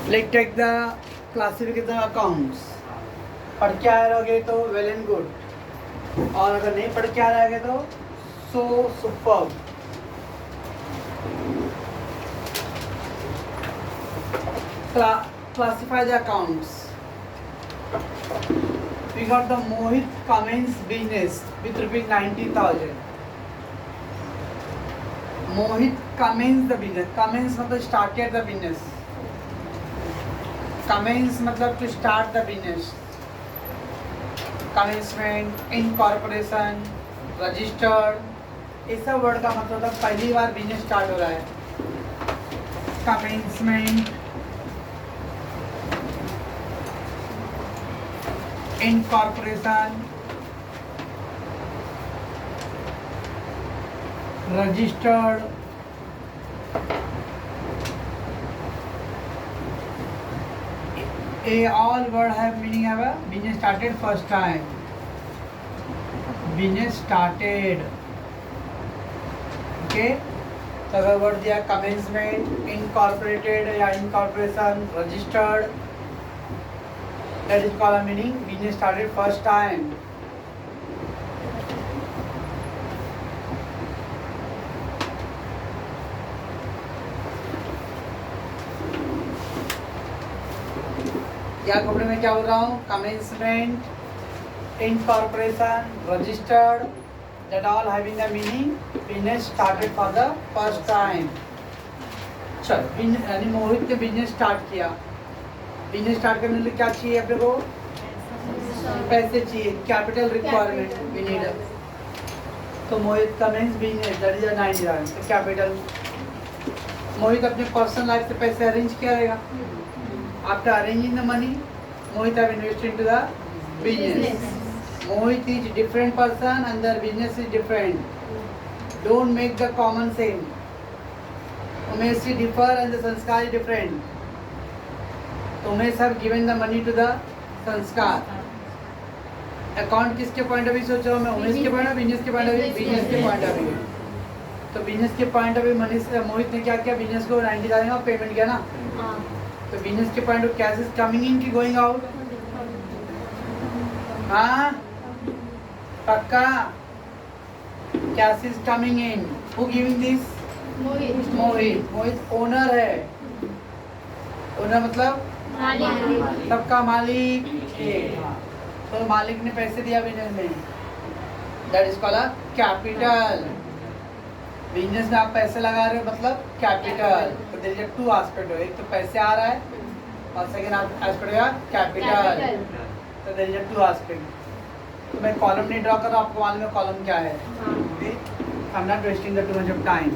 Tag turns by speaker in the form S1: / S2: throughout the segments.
S1: Late take the classification accounts. पढ़ के आ रहोगे तो वेल एंड गुड, और अगर नहीं पढ़ के आ रहोगे तो सो superb. Classify the accounts. We got the Mohit Cummins business with rupees 90,000. Mohit Cummins the business. Cummins मतलब started the business. Cummins मतलब to start the business. Commencement, incorporation, registered, इस सब वर्ड का मतलब पहली बार बिजनेस स्टार्ट हो रहा है। Commencement, incorporation, registered, all word have meaning have a business started first time. Business started. Okay. तो अगर वर्ड दिया commencement, incorporated या incorporation, registered, that is called a meaning business started first time. या कपड़े में क्या बोल रहा हूँ? Commencement, incorporation, registered, that all having the meaning business started for the first time. चल, यानी मोहित ने बिजनेस स्टार्ट किया। बिजनेस स्टार्ट करने के लिए क्या चाहिए अपने को? पैसे चाहिए, कैपिटल रिक्वायरमेंट वी नीड। तो Mohit commence business that is 90,000 तो कैपिटल। मोहित अपने पर्सनल लाइफ से पैसे अरेंज किया रहेगा। After arranging the money Mohit have invested into the business. Mohit is different person and their business is different. Don't make the common same. Umesh is differ and the Sanskar is different. तो Umesh have given the money to the Sanskar. Account किसके point of view सोच रहा हूँ मैं? उमेश के point of business के point of view, business के point of view. तो बिजनेस के पॉइंट ऑफ व्यू मनीष मोहित ने क्या किया? बिजनेस को 90,000 का पेमेंट किया ना। तो बिजनेस के point of cash is coming इन की गोइंग आउट? हाँ पक्का cash is coming in. Who giving this? Mohit. Mohit owner है। ओनर मतलब सबका मालिक। तो मालिक ने पैसे दिया बिजनेस में, that is called a capital. Business में आप पैसे लगा रहे हो मतलब कैपिटल। तो देयर इज टू एस्पेक्ट हो, एक तो पैसे आ रहा है और सेकंड एस्पेक्ट हो कैपिटल। तो देयर इज टू एस्पेक्ट। तो मैं कॉलम नहीं ड्रॉ कर रहा हूँ, आपको मालूम है कॉलम क्या है। I am not wasting the too much of time.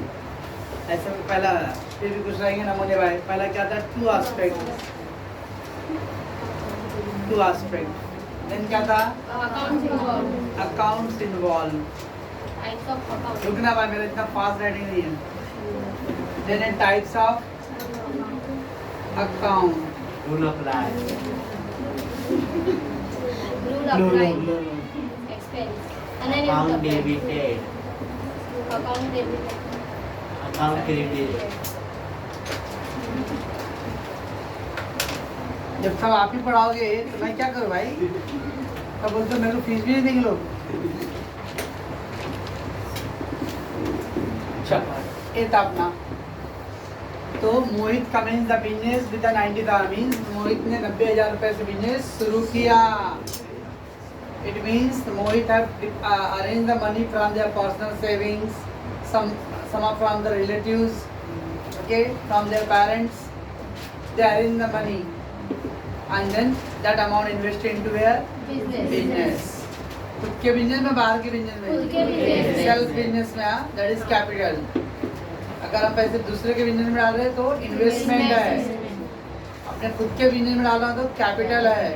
S1: ऐसे में पहला फिर भी कुछ रहेंगे नमूने भाई। पहला क्या था? Two aspect. Two aspect. Then क्या था? Accounts involve. रुकना भाई, मेरा इतना फास्ट राइटिंग नहीं है। Then types of account.
S2: Rule of life.
S3: Expense. And then
S2: Account debited.
S3: Account debited.
S2: Account credited.
S1: जब सब आप ही पढ़ाओगे तो मैं क्या करूँ भाई? तब बोलते हो मेरे को फीस भी नहीं देंगे लोग। चल ये था अपना। तो Mohit commences the business with 90,000 means Mohit ने 90,000 रुपए से बिजनेस शुरू किया। It means Mohit have arrange the money from their personal savings, some from the relatives, okay, from their parents. They arrange the money and then that amount invested into their business. खुद के business में, बाहर के business में, self business में, that is capital. अगर हम पैसे दूसरे के बिजनेस में डाल रहे हैं तो इन्वेस्टमेंट है। अपने खुद के बिजनेस में डालना तो कैपिटल है।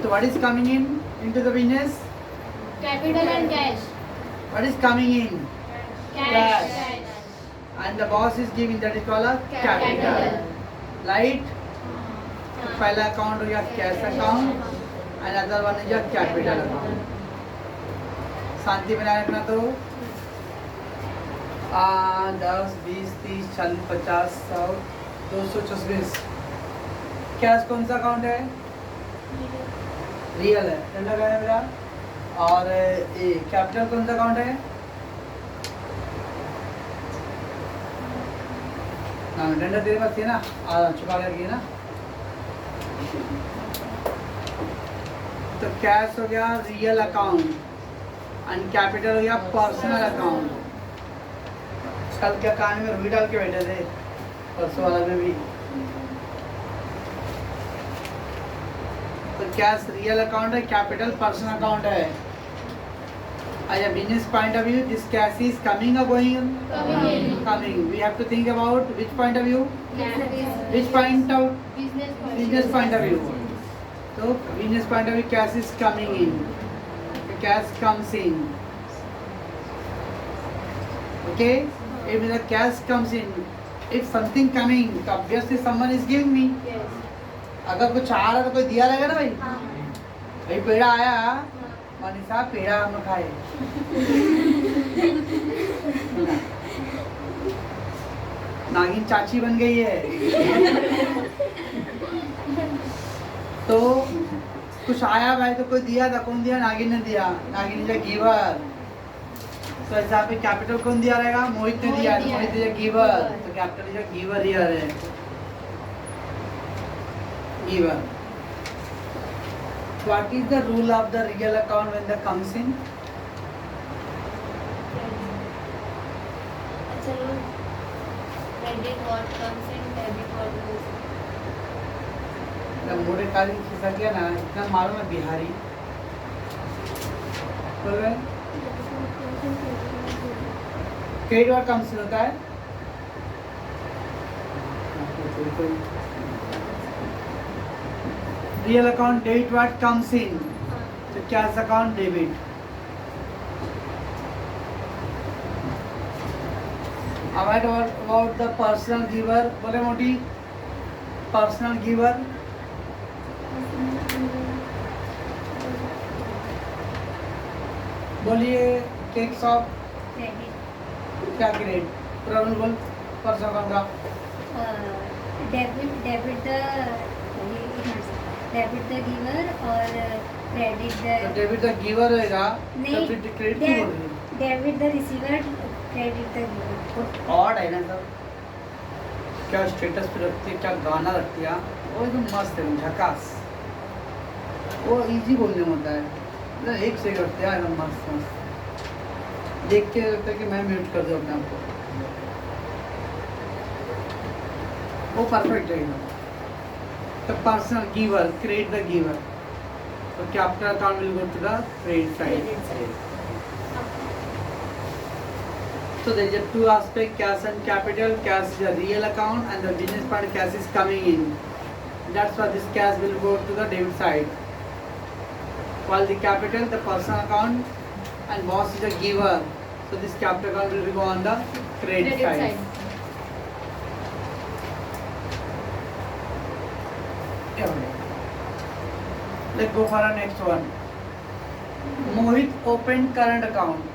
S1: तो what is coming in into the business?
S3: Capital and cash.
S1: What is coming in?
S3: Cash.
S1: And the boss is giving, that is called a capital. Right? तो पहला अकाउंट हो गया cash account and other one is your capital account. शांति बनाए रखना। तो 10, 20, 30, 40, 50, 100, 226। Cash कौन सा अकाउंट है? रियल है, डंडा क्या है मेरा? और ये कैपिटल कौन सा अकाउंट है? ना डंडा तेरे पास है ना, छुपा करके ना। तो कैश हो गया रियल अकाउंट एंड कैपिटल हो गया पर्सनल अकाउंट। कल क्या कान में रुई डाल के बैठे थे, परसों वाला में भी। तो कैश रियल अकाउंट है, कैपिटल पर्सनल अकाउंट है। अच्छा, business point of view, this cash is coming और going? Coming. We have to think about which point of view? Which point of business point of view? तो business point of view cash is coming in, cash comes in. Okay, if the cash comes in, if something coming, तो obviously someone is giving me. अगर कुछ आ रहा तो कोई दिया रहेगा ना भाई। भाई पेड़ा आया, मनीषा पेड़ा हम खाए। नागिन चाची बन गई है। तो कुछ आया भाई तो कोई दिया था, कौन दिया? नागिन ने दिया। नागिन इज अ गिवर। तो ऐसा पे कैपिटल कौन दिया रहेगा? मोहित ने दिया। मोहित इज अ गिवर, तो capital is a giver here है, giver. What is the rule of the real account when the comes in?
S3: Credit what comes in, debit what goes in.
S1: जब मोरे काली खिसक गया ना, इतना मारो मैं बिहारी बोल रहे। क्रेडिट और कम से होता है real account, debit what comes in, तो cash account debit. About the personal giver, बोले मोटी पर्सनल गिवर। बोलिए केक शॉप क्या क्रेडिट? प्रॉब्लम बोल पर्सनल अकाउंट का।
S4: डेबिट द गिवर और credit the,
S1: debit the giver रहेगा,
S4: नहीं,
S1: तो फिर क्रेडिट क्यों बोल रही है?
S4: Debit the receiver, credit the giver.
S1: Odd है ना सब। क्या स्टेटस पे रखती है, क्या गाना रखती है, वो एकदम मस्त है, झकास। वो इजी बोलने में होता है ना, एक से रखते हैं एकदम मस्त मस्त। देख के लगता है कि मैं म्यूट कर दूँ अपने आप को, वो परफेक्ट है एकदम। तो personal giver, credit the giver, तो capital account will go to the credit side. So there is a two aspect, cash and capital. Cash is a real account and the business part cash is coming in. That's why this cash will go to the debit side. While the capital, the personal account, and boss is a giver. So this capital account will go on the credit side. Let's go for our next one. Mohit opened current account.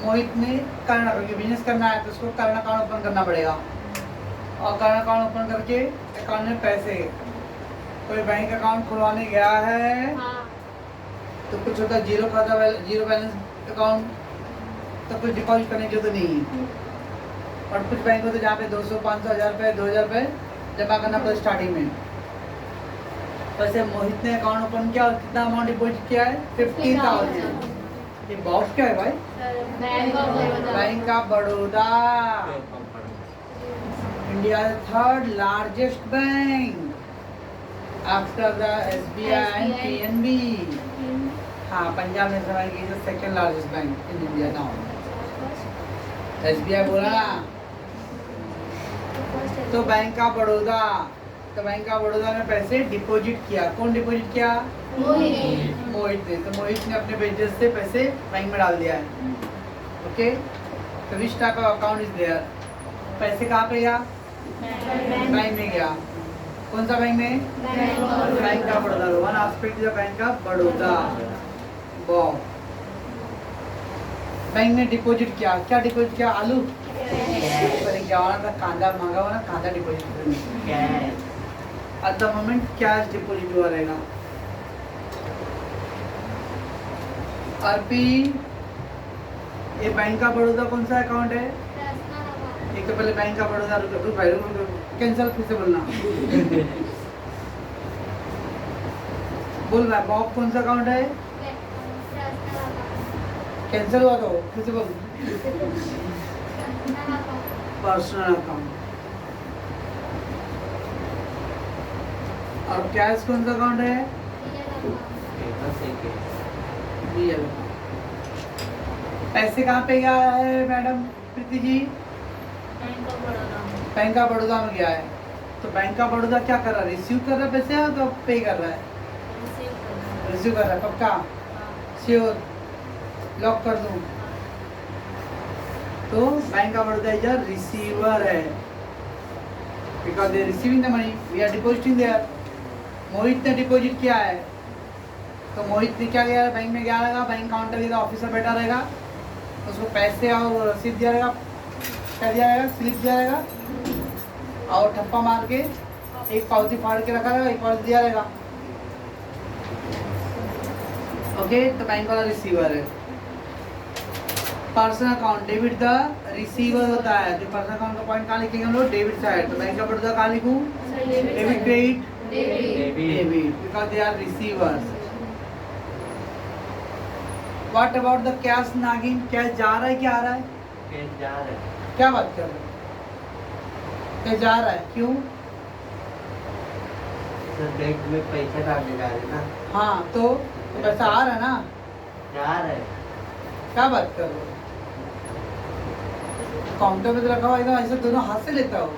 S1: मोहित ने current account, business करना है तो उसको current account open करना पड़ेगा। और current account open करके account में पैसे, कोई बैंक अकाउंट खुलवाने गया है तो कुछ होता है जीरो खाता, जीरो बैलेंस अकाउंट, तो कुछ डिपॉजिट करने की जरूरत नहीं है। और कुछ बैंक होते हैं जहाँ पे 200, 500, 1000 रुपये, 2000 रुपये जमा करना पड़ता स्टार्टिंग में। वैसे मोहित ने अकाउंट ओपन किया और कितना अमाउंट डिपॉजिट किया है? 50,000। ये बॉक्स क्या है भाई? Bank of Baroda, India third largest bank after the SBI and PNB। हाँ, Punjab national bank is the second largest bank in India now. SBI बोला ना, तो बैंक ऑफ बड़ौदा, तो बैंक ऑफ बड़ौदा में पैसे डिपॉजिट किया। कौन डिपॉजिट किया? मोहित ने। तो मोहित ने अपने बिजनेस से पैसे बैंक में डाल दिया है। ओके, तो which type of account is there? पैसे कहाँ पे गया? बैंक में गया। कौन सा बैंक में? Bank of Baroda. One aspect is bank of Baroda. Bank ने डिपॉजिट किया। क्या डिपॉजिट किया? आलू। वेरी घ्यावा कांदा मागावा ना कांदा डिपॉझिट करून
S2: Cash.
S1: at the moment cash deposit हुआ रहेगा। आरपी ये बैंक का बड़ौदा कौन सा अकाउंट है? एक तो पहले बैंक का बड़ौदा रुको भाई रुको कैंसिल फिर से बोलना बोल रहा है बॉब कौन सा अकाउंट है? कैंसिल हुआ तो फिर से बोल पर्सनल अकाउंट। और कैश कौन सा अकाउंट है?
S2: Bus है cash.
S1: रियल। पैसे कहाँ पे गया है madam Preeti ji?
S3: Bank of Baroda में।
S1: बैंक ऑफ बड़ौदा में गया है। तो बैंक ऑफ बड़ौदा क्या कर रहा है? रिसीव कर रहा है पैसे या तो पे कर रहा है?
S3: रिसीव करना है।
S1: रिसीव कर रहा है पक्का?
S3: हाँ,
S1: श्योर? लॉक कर दूं? तो bank of Baroda is a receiver है because they receiving the money we are depositing there. Mohit ने डिपॉजिट किया है तो मोहित ने क्या किया? बैंक में गया रहेगा, बैंक काउंटर के ऑफिसर बैठा रहेगा, उसको पैसे और रसीद दिया रहेगा, क्या दिया रहेगा? स्लिप दिया रहेगा और ठप्पा मार के एक पावती फाड़ के रखा रहेगा, एक पावती दिया रहेगा। ओके तो बैंक वाला रिसीवर है। Personal account debit the receiver होता है। तो पर्सनल अकाउंट का पॉइंट कहाँ लिखेंगे हम लोग? Debit side. तो बैंक ऑफ बड़ौदा कहाँ लिखूँ? Debit credit
S3: debit.
S1: Debit because they are receivers. What about the cash नागिन? कैश जा रहा है क्या आ रहा है?
S2: Cash जा रहा है.
S1: क्या बात कर रहे हो? कैश जा रहा है क्यों?
S2: सर बैंक में पैसा डालने जा रहे ना.
S1: हाँ तो पैसा आ रहा है ना?
S2: जा रहा है.
S1: क्या बात कर रहे हो? काउंटर पे तो रखा हुआ एकदम ऐसे दोनों हाथ से लेता हो।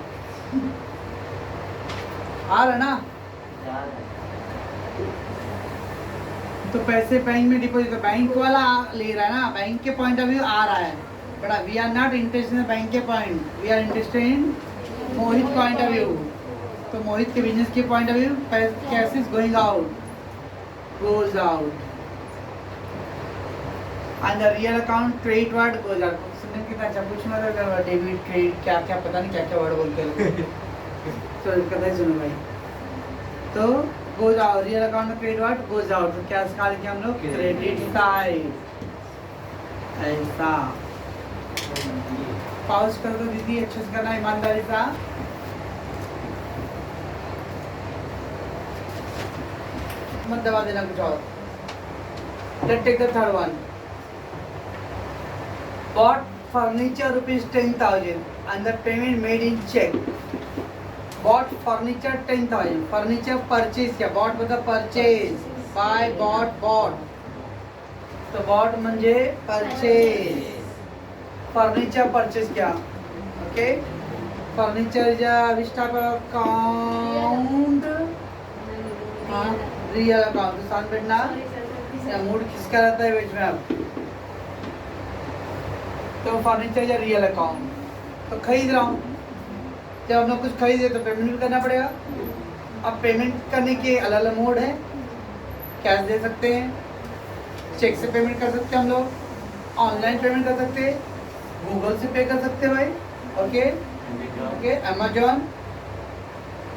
S1: आ रहा है ना?
S2: जा रहा है.
S1: तो पैसे बैंक में डिपॉजिट, बैंक वाला ले रहा है ना, बैंक के पॉइंट ऑफ व्यू आ रहा है। But we are not interested in bank के point, we are interested in Mohit point of view. तो मोहित के बिजनेस के point of view cash is going out, goes out and the real account credit word goes out. सुनने कितना अच्छा कुछ मतलब debit credit क्या क्या पता नहीं क्या क्या वर्ड बोलते हैं। तो कदा ही सुनो भाई। तो गोज आउट, रियल अकाउंट में क्रेडिट वर्ड गोज आउट। तो क्या सिखा लिखे हम लोग? क्रेडिट साइड ऐसा। पॉज कर दो दीदी, अच्छे से करना ईमानदारी सा। मत दबा देना कुछ और। Let's take the third one. Bought furniture rupees 10,000 and the payment made in check. Bought furniture 10,000. Furniture purchase क्या? Bought मतलब purchase. Buy, bought, bought. तो bought म्हणजे purchase. Furniture purchase क्या? Okay. Furniture is a which type of account? हाँ, real account. तो साथ बैठना। या मूड किसका रहता है बीच में अब? तो फर्नीचर या रियल अकाउंट। तो खरीद रहा हूँ, जब हम लोग कुछ खरीदे तो पेमेंट भी करना पड़ेगा। अब पेमेंट करने के अलग अलग मोड है। कैश दे सकते हैं, चेक से पेमेंट कर सकते हैं हम लोग, ऑनलाइन पेमेंट कर सकते हैं, गूगल से पे कर सकते हैं भाई। ओके ओके, अमेजोन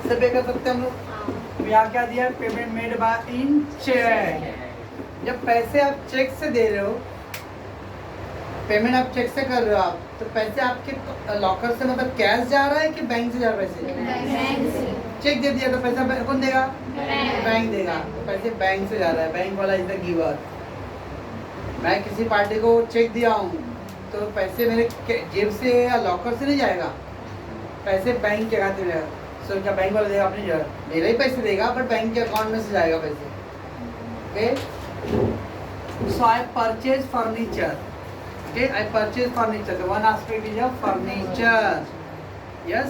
S1: से पे कर सकते हैं हम लोग। यहाँ क्या दिया? Payment made by in cheque. जब पैसे आप चेक से दे रहे हो, पेमेंट आप चेक से कर रहे हो आप, तो पैसे आपके लॉकर से मतलब कैश जा रहा है कि बैंक से जा रहा है? पैसे चेक दे दिया तो पैसा कौन देगा? बैंक देगा। तो पैसे बैंक से जा रहा है, बैंक वाला इज द गिवर। मैं किसी पार्टी को चेक दिया हूँ तो पैसे मेरे जेब से या लॉकर से नहीं जाएगा, पैसे बैंक के खाते में जाएगा। सो क्या बैंक वाला देगा? अपनी जगह मेरा ही पैसे देगा, बट बैंक के अकाउंट में से जाएगा पैसे। Okay, so I purchase furniture. Okay, I purchase furniture. The one aspect is of furniture. Yes,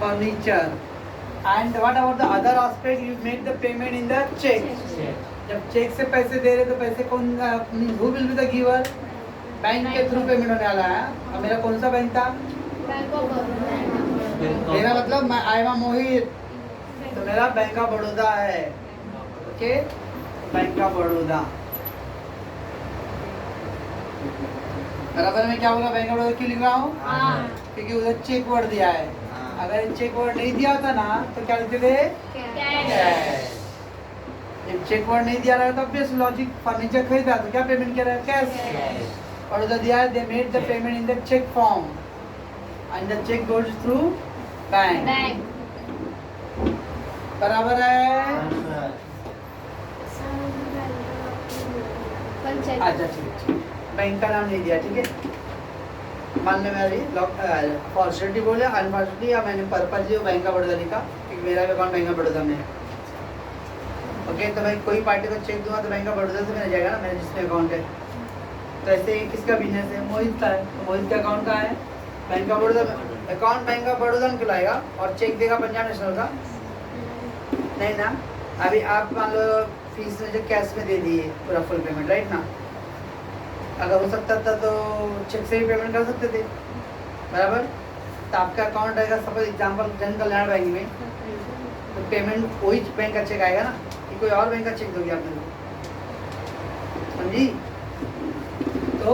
S1: furniture. And what about the other aspect? You make the payment in the check. जब check से पैसे दे रहे तो पैसे कौन? Who will be the giver? Bank के through payment होने वाला है। और मेरा कौन सा बैंक था?
S3: Bank of Baroda.
S1: मेरा मतलब मैं आई एम मोहित, तो मेरा बैंक ऑफ बड़ौदा है। Okay, bank of Baroda. बराबर में क्या होगा? बैंक ऑफ बड़ौदा क्यों लिख रहा हूँ?
S3: हाँ।
S1: क्योंकि उधर चेक वर्ड दिया है।
S2: हाँ।
S1: अगर चेक वर्ड नहीं दिया होता ना तो क्या लिखते थे?
S3: कैश।
S1: जब चेक वर्ड नहीं दिया रहा तो ऑब्वियस लॉजिक, फर्नीचर खरीदा तो क्या पेमेंट किया रहा है? कैश।
S2: कैश।
S1: और उधर दिया है they made the payment in the cheque form and the cheque goes through bank.
S3: Bank.
S1: बराबर है?
S2: हाँ,
S3: पंचायत।
S1: अच्छा ठीक, बैंक का नाम नहीं दिया, ठीक है। मान लो मेरी फॉर्चुनेटली बोले अनफॉर्चुनेटली, या मैंने पर्पजली बैंक का बड़ौदा लिखा क्योंकि मेरा भी अकाउंट बैंक का बड़ौदा में है। ओके, तो मैं कोई पार्टी को चेक दूंगा तो बैंक का बड़ौदा से मिल जाएगा ना, मेरा जिसमें अकाउंट है। तो ऐसे ही किसका बिजनेस है? मोहित का है, तो मोहित का अकाउंट कहाँ है? बैंक का बड़ौदा में। अकाउंट बैंक का बड़ौदा में खुलाएगा और चेक देगा पंजाब नेशनल का, नहीं ना? अभी आप मान लो फीस में जो कैश में दे दिए पूरा फुल पेमेंट, राइट ना? अगर हो सकता था तो चेक से भी पेमेंट कर सकते थे, बराबर? तो आपका अकाउंट आएगा सपोज एग्जाम्पल जन कल्याण बैंक में, तो पेमेंट वही बैंक का चेक आएगा ना, कि कोई और बैंक का चेक दोगे आपने, समझी? तो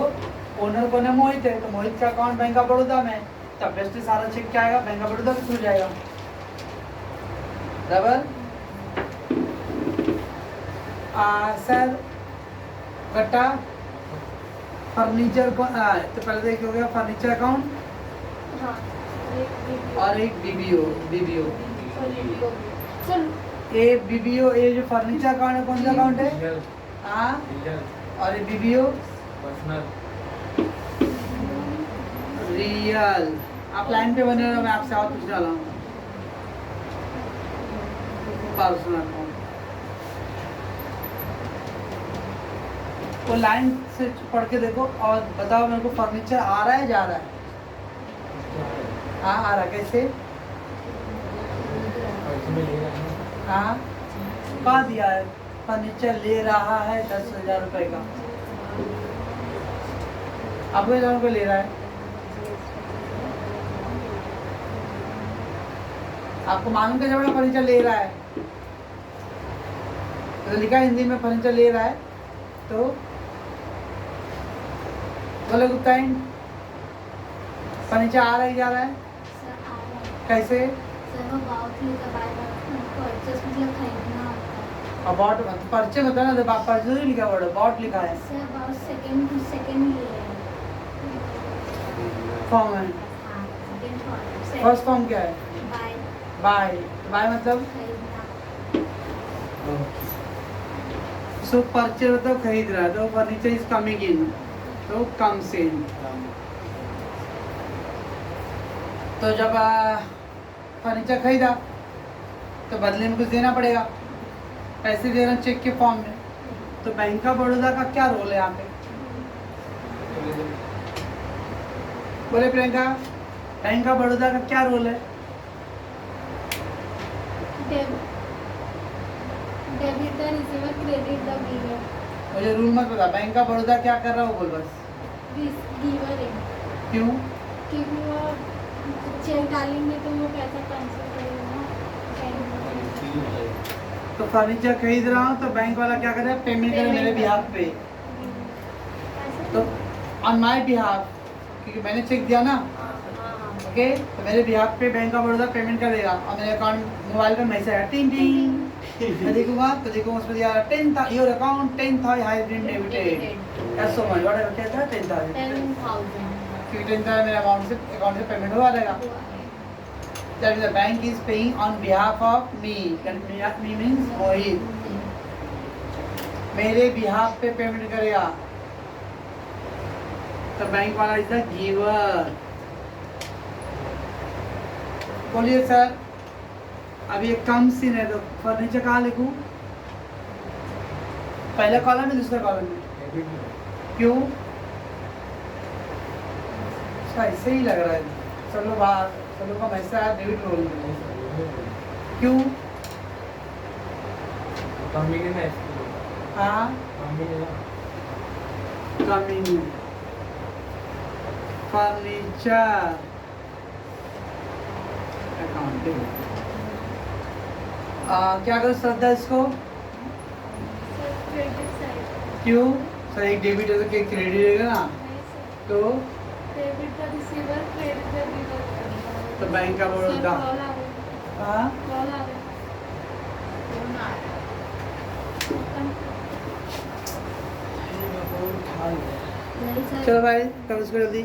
S1: ओनर को ना मोहित है, तो मोहित का अकाउंट बैंक ऑफ बड़ौदा में, तब बेस्ट सारा चेक क्या आएगा? बैंक ऑफ बड़ौदा के थ्रू जाएगा, बराबर? सर गट्टा फर्नीचर को तो पहले देखिए हो गया फर्नीचर अकाउंट
S3: हाँ।
S1: और एक बीबीओ।
S3: चल।
S1: ये बीबीओ, ये जो फर्नीचर अकाउंट है कौन सा अकाउंट है? हाँ, और ये बीबीओ रियल। आप लाइन पे बने रहो, मैं आपसे और पूछने वाला हूँ। पर्सनल अकाउंट वो लाइन से पढ़ के देखो और बताओ मेरे को, फर्नीचर आ रहा है जा रहा है? हाँ आ रहा है, कैसे? हाँ कहा दिया है? फर्नीचर ले रहा है 10,000 रुपये का, अब 10,000 रुपये ले रहा है। आपको मालूम कैसे बड़ा फर्नीचर ले रहा है? तो लिखा है हिंदी में फर्नीचर ले रहा है, तो बोले गुप्ता फर्नीचर आ रहा है जा रहा है? कैसे? अबाउट पर्चे बता ना, पर्चे नहीं लिखा, वर्ड अबाउट लिखा है, फॉर्म है। फर्स्ट फॉर्म क्या है? बाय। बाय मतलब सो परचेज मतलब खरीद रहा है, तो फर्नीचर इज कमिंग इन, तो कम्स इन। तो जब फर्नीचर खरीदा तो बदले में कुछ देना पड़ेगा, पैसे दे रहे हैं चेक के फॉर्म में। तो बैंक ऑफ बड़ौदा का क्या रोल है यहाँ पे? बोले प्रियंका, बैंक ऑफ बड़ौदा का क्या रोल है?
S3: Debit the receiver, credit the giver.
S1: मुझे रूल मत बता, बैंक ऑफ बड़ौदा क्या कर रहा हो बोल बस।
S3: गिवर है
S1: क्यों?
S3: क्योंकि वो चेक डालेंगे तो वो पैसा ट्रांसफर करेगा।
S1: तो फर्नीचर खरीद रहा हूँ तो बैंक वाला क्या करे? पेमेंट करे मेरे बिहाफ पे, तो ऑन माय बिहाफ, क्योंकि मैंने चेक दिया ना, ओके? तो मेरे बिहाफ पे बैंक ऑफ बड़ौदा पेमेंट करेगा और मेरे अकाउंट मोबाइल पे मैसेज आया टिंग टिंग, मैं देखूंगा तो देखूंगा उसमें दिया 10,000 your account 10,000 has been debited as so much, what क्या था 10,000,
S3: 10,000
S1: क्योंकि 10,000 मेरे अकाउंट से पेमेंट हुआ रहेगा। That the bank is paying on behalf of me. That me means मोहित, मेरे बिहाफ पे पेमेंट करेगा, तो बैंक वाला इज द गिवर। बोलिए सर, अभी एक कम सीन है तो फर्नीचर कहाँ लिखूं? पहले कॉलम में दूसरे कॉलम में? क्यों? ऐसे ही लग रहा है, चलो बाहर, चलो का मैसेज आया डेबिट रोल में, क्यों? हाँ कमिंग फर्नीचर अकाउंटिंग। क्या करो श्रद्धा इसको?
S3: Credit side.
S1: क्यों? सर एक डेबिट है तो क्या क्रेडिट रहेगा ना? तो
S3: debit the receiver credit the giver
S1: तो बैंक ऑफ बड़ौदा
S3: कॉल आवे
S1: हाँ
S3: कॉल आवे फोन आ
S4: नहीं सर
S1: चलो भाई करो इसको जल्दी